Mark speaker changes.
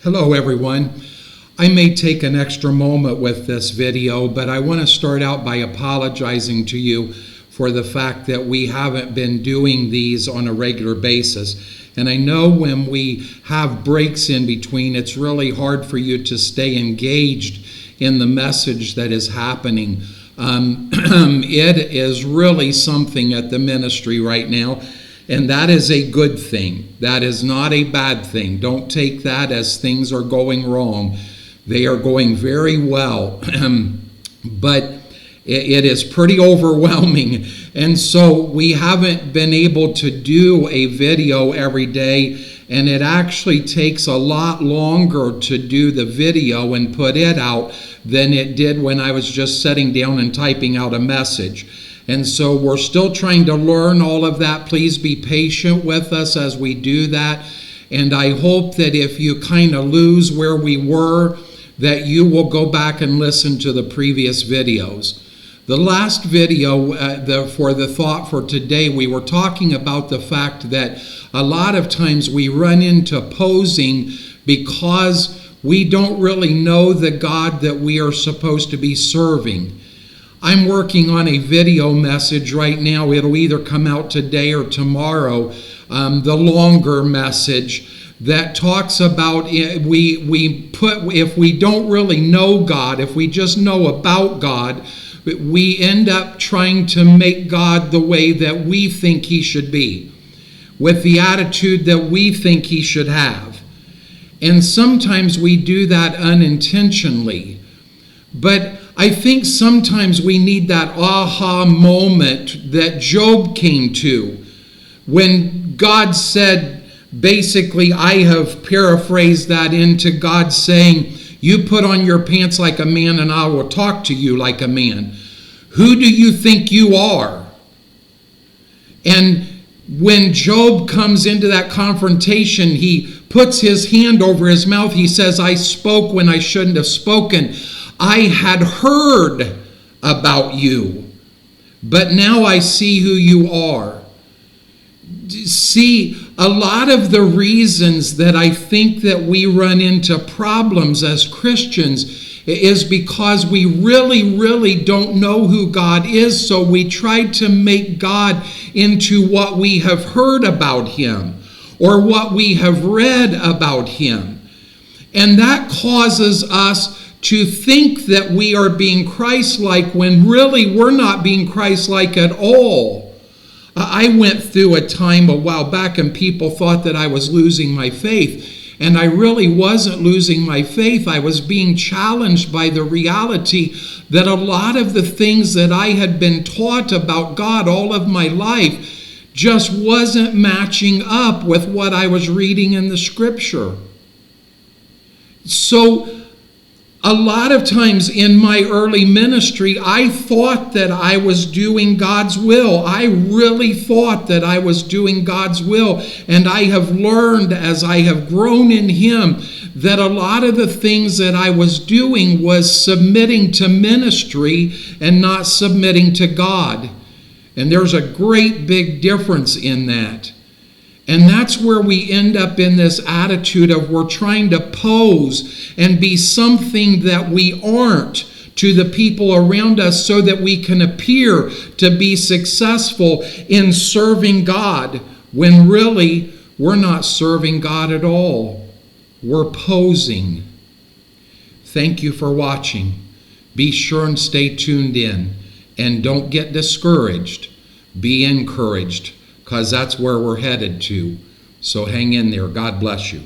Speaker 1: Hello everyone. I may take an extra moment with this video, but I want to start out by apologizing to you for the fact that we haven't been doing these on a regular basis. And I know when we have breaks in between, it's really hard for you to stay engaged in the message that is happening. It is really something at the ministry right now. And that is a good thing. That is not a bad thing. Don't take that as things are going wrong. They are going very well. But it is pretty overwhelming. And so we haven't been able to do a video every day. And it actually takes a lot longer to do the video and put it out than it did when I was just sitting down and typing out a message. And so we're still trying to learn all of that. Please be patient with us as we do that. And I hope that if you kind of lose where we were, that you will go back and listen to the previous videos. The last video for the thought for today, we were talking about the fact that a lot of times we run into posing because we don't really know the God that we are supposed to be serving. I'm working on a video message right now. It'll either come out today or tomorrow, the longer message that talks about if we don't really know God, if we just know about God, we end up trying to make God the way that we think he should be, with the attitude that we think he should have. And sometimes we do that unintentionally. But I think sometimes we need that aha moment that Job came to when God said, basically, I have paraphrased that into God saying, you put on your pants like a man and I will talk to you like a man. Who do you think you are? And when Job comes into that confrontation, he puts his hand over his mouth. He says, I spoke when I shouldn't have spoken. I had heard about you, but now I see who you are. See, a lot of the reasons that I think that we run into problems as Christians is because we really don't know who God is, so we try to make God into what we have heard about him or what we have read about him. And that causes us to think that we are being Christ-like when really we're not being Christ-like at all. I went through a time a while back and people thought that I was losing my faith. And I really wasn't losing my faith. I was being challenged by the reality that a lot of the things that I had been taught about God all of my life just wasn't matching up with what I was reading in the scripture. So a lot of times in my early ministry, I thought that I was doing God's will. I really thought that I was doing God's will. And I have learned as I have grown in him that a lot of the things that I was doing was submitting to ministry and not submitting to God. And there's a great big difference in that. And that's where we end up in this attitude of we're trying to pose and be something that we aren't to the people around us so that we can appear to be successful in serving God when really we're not serving God at all. We're posing. Thank you for watching. Be sure and stay tuned in. And don't get discouraged. Be encouraged, because that's where we're headed to. So hang in there. God bless you.